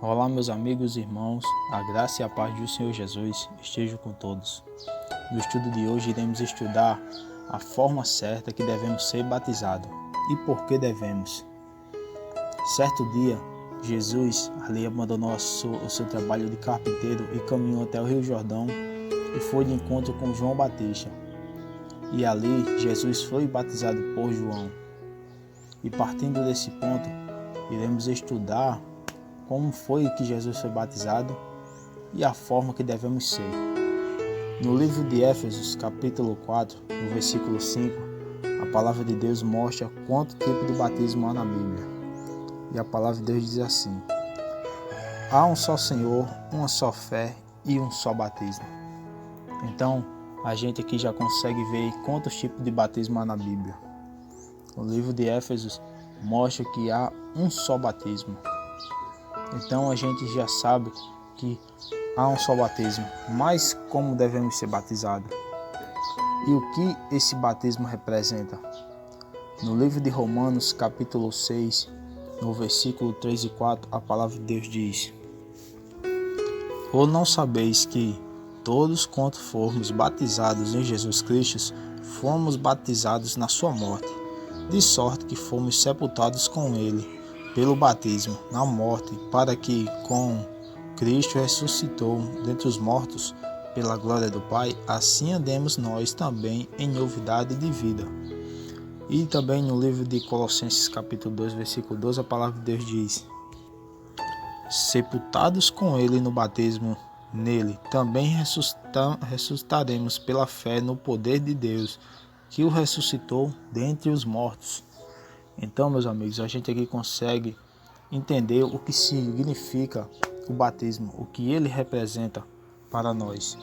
Olá, meus amigos e irmãos, a graça e a paz do Senhor Jesus estejam com todos. No estudo de hoje iremos estudar a forma certa que devemos ser batizados e por que devemos. Certo dia, Jesus ali abandonou o seu trabalho de carpinteiro e caminhou até o Rio Jordão e foi de encontro com João Batista. E ali Jesus foi batizado por João. E partindo desse ponto, iremos estudar como foi que Jesus foi batizado e a forma que devemos ser. No livro de Éfesos, capítulo 4, no versículo 5, a palavra de Deus mostra quanto tipo de batismo há na Bíblia. E a palavra de Deus diz assim: há um só Senhor, uma só fé e um só batismo. Então, a gente aqui já consegue ver quantos tipos de batismo há na Bíblia. O livro de Éfesos mostra que há um só batismo. Então a gente já sabe que há um só batismo, mas como devemos ser batizados? E o que esse batismo representa? No livro de Romanos, capítulo 6, no versículo 3 e 4, a palavra de Deus diz: ou não sabeis que todos quanto formos batizados em Jesus Cristo, fomos batizados na sua morte, de sorte que fomos sepultados com ele pelo batismo na morte, para que com Cristo ressuscitou dentre os mortos pela glória do Pai, assim andemos nós também em novidade de vida. E também no livro de Colossenses capítulo 2, versículo 12, a palavra de Deus diz: sepultados com ele no batismo nele, também ressuscitaremos pela fé no poder de Deus, que o ressuscitou dentre os mortos. Então, meus amigos, a gente aqui consegue entender o que significa o batismo, o que ele representa para nós.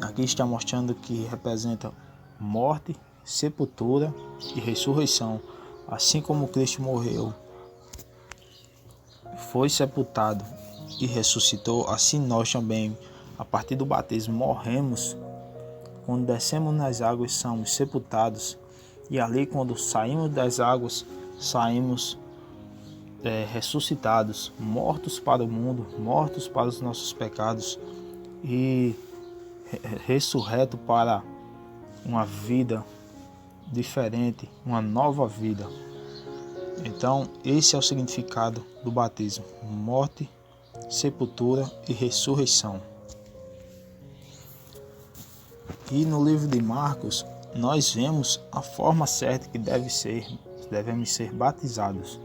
Aqui está mostrando que representa morte, sepultura e ressurreição. Assim como Cristo morreu, foi sepultado e ressuscitou, assim nós também, a partir do batismo, morremos. Quando descemos nas águas, somos sepultados. E ali, quando saímos das águas, saímos ressuscitados, mortos para o mundo, mortos para os nossos pecados e ressurreto para uma vida diferente, uma nova vida. Então, esse é o significado do batismo: morte, sepultura e ressurreição. E no livro de Marcos, nós vemos a forma certa que devemos ser batizados.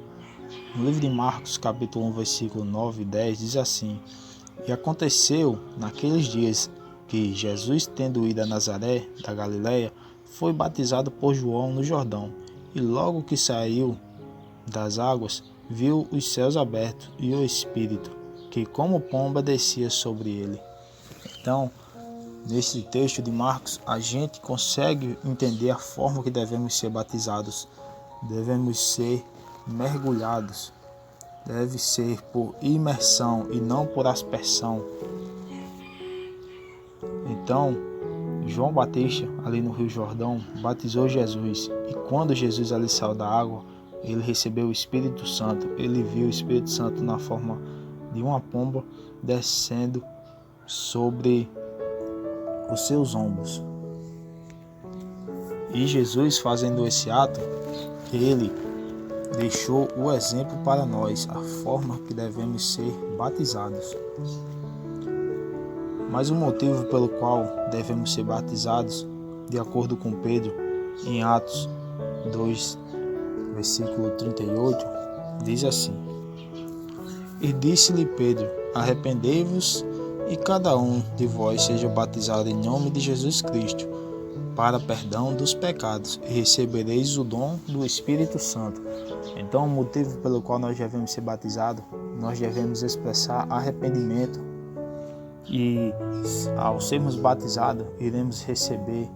No livro de Marcos, capítulo 1, versículo 9 e 10, diz assim: e aconteceu naqueles dias que Jesus, tendo ido a Nazaré da Galileia, foi batizado por João no Jordão. E logo que saiu das águas, viu os céus abertos e o Espírito, que como pomba descia sobre ele. Então, nesse texto de Marcos, a gente consegue entender a forma que devemos ser batizados. Devemos ser mergulhados. Deve ser por imersão e não por aspersão. Então, João Batista, ali no Rio Jordão, batizou Jesus. E quando Jesus ali saiu da água, ele recebeu o Espírito Santo. Ele viu o Espírito Santo na forma de uma pomba descendo sobre os seus ombros. E Jesus, fazendo esse ato, ele deixou o exemplo para nós, a forma que devemos ser batizados. Mas o motivo pelo qual devemos ser batizados, de acordo com Pedro, em Atos 2, versículo 38, diz assim: e disse-lhe Pedro: arrependei-vos e cada um de vós seja batizado em nome de Jesus Cristo, para perdão dos pecados, e recebereis o dom do Espírito Santo. Então, o motivo pelo qual nós devemos ser batizados, nós devemos expressar arrependimento. E ao sermos batizados, iremos receber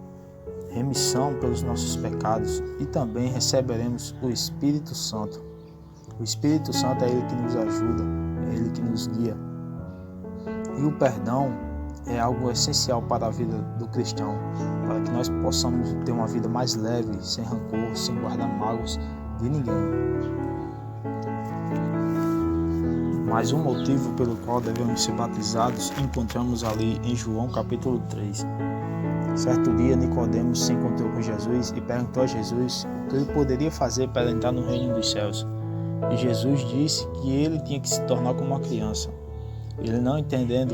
remissão pelos nossos pecados e também receberemos o Espírito Santo. O Espírito Santo é Ele que nos ajuda, é Ele que nos guia. E o perdão é algo essencial para a vida do cristão, para que nós possamos ter uma vida mais leve, sem rancor, sem guardar mágoas de ninguém. Mas o motivo pelo qual devemos ser batizados encontramos ali em João capítulo 3. Certo dia, Nicodemos se encontrou com Jesus e perguntou a Jesus o que ele poderia fazer para entrar no reino dos céus. E Jesus disse que ele tinha que se tornar como uma criança. Ele, não entendendo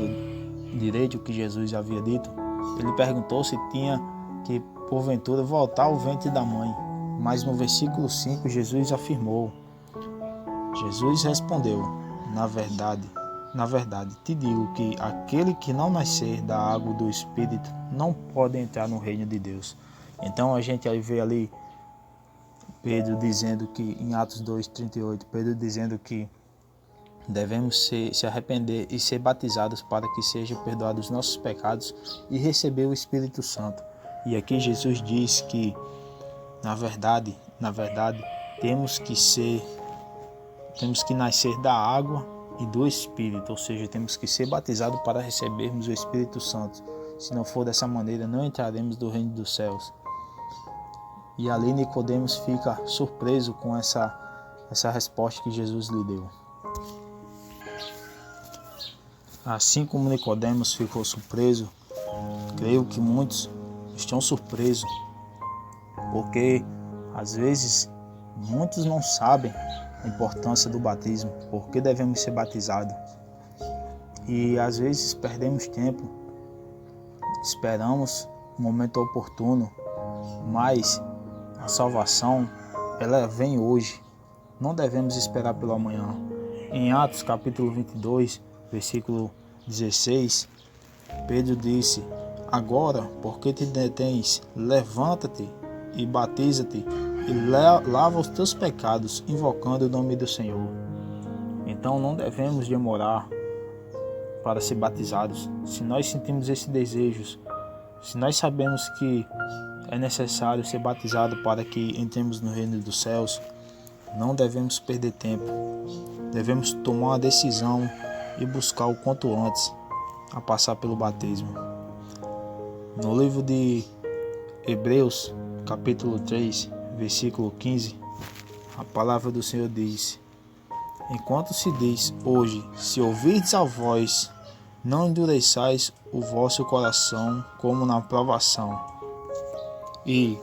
direito o que Jesus havia dito, ele perguntou se tinha que, porventura, voltar ao ventre da mãe. Mas no versículo 5, Jesus afirmou. Jesus respondeu: Na verdade, te digo que aquele que não nascer da água do Espírito não pode entrar no reino de Deus. Então a gente aí vê ali Pedro dizendo que, em Atos 2:38, Pedro dizendo que devemos se arrepender e ser batizados para que sejam perdoados os nossos pecados e receber o Espírito Santo. E aqui Jesus diz que, na verdade, temos que nascer da água e do Espírito, ou seja, temos que ser batizados para recebermos o Espírito Santo. Se não for dessa maneira, não entraremos no reino dos céus. E ali Nicodemos fica surpreso com essa resposta que Jesus lhe deu. Assim como Nicodemos ficou surpreso, creio que muitos estão surpresos, porque às vezes muitos não sabem a importância do batismo, por que devemos ser batizados. E às vezes perdemos tempo, esperamos o momento oportuno, mas a salvação, ela vem hoje. Não devemos esperar pelo amanhã. Em Atos capítulo 22, versículo 16, Pedro disse: Agora, porque te detens, levanta-te e batiza-te e lava os teus pecados, invocando o nome do Senhor. Então não devemos demorar para ser batizados. Se nós sentimos esse desejo, se nós sabemos que é necessário ser batizado para que entremos no reino dos céus, não devemos perder tempo. Devemos tomar uma decisão e buscar o quanto antes a passar pelo batismo. No livro de Hebreus, capítulo 3, versículo 15, a palavra do Senhor diz: Enquanto se diz hoje, se ouvirdes a voz, não endureçais o vosso coração como na provação. E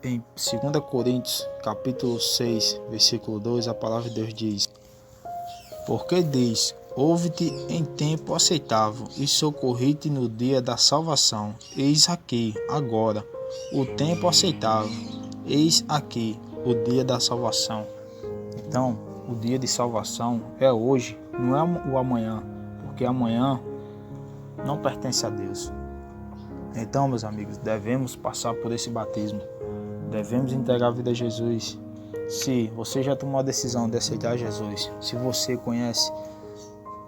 em 2 Coríntios, capítulo 6, versículo 2, a palavra de Deus diz: Porque diz, ouve-te em tempo aceitável e socorri-te no dia da salvação. Eis aqui, agora, o tempo aceitável. Eis aqui, o dia da salvação. Então, o dia de salvação é hoje, não é o amanhã, porque amanhã não pertence a Deus. Então, meus amigos, devemos passar por esse batismo. Devemos entregar a vida a Jesus. Se você já tomou a decisão de aceitar Jesus, se você conhece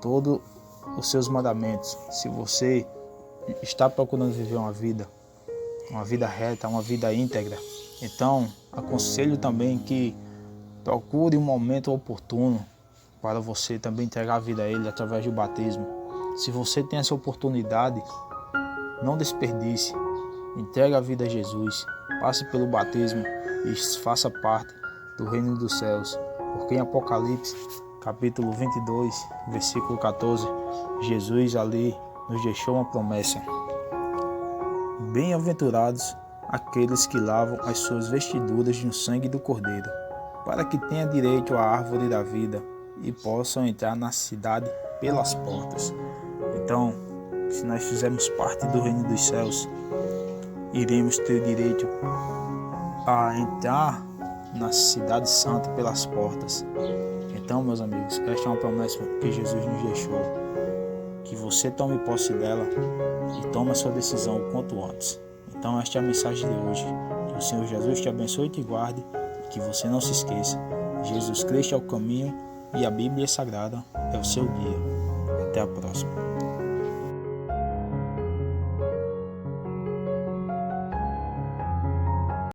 todos os seus mandamentos, se você está procurando viver uma vida reta, uma vida íntegra, então aconselho também que procure um momento oportuno para você também entregar a vida a Ele através do batismo. Se você tem essa oportunidade, não desperdice, entregue a vida a Jesus, passe pelo batismo e faça parte do reino dos céus, porque em Apocalipse, capítulo 22, versículo 14, Jesus ali nos deixou uma promessa: Bem-aventurados aqueles que lavam as suas vestiduras no sangue do Cordeiro, para que tenham direito à árvore da vida e possam entrar na cidade pelas portas. Então, se nós fizermos parte do reino dos céus, iremos ter direito a entrar na cidade santa pelas portas. Então, meus amigos, esta é uma promessa que Jesus nos deixou, que você tome posse dela e tome a sua decisão o quanto antes. Então, esta é a mensagem de hoje. Que o Senhor Jesus te abençoe e te guarde, e que você não se esqueça: Jesus Cristo é o caminho e a Bíblia Sagrada é o seu guia. Até a próxima.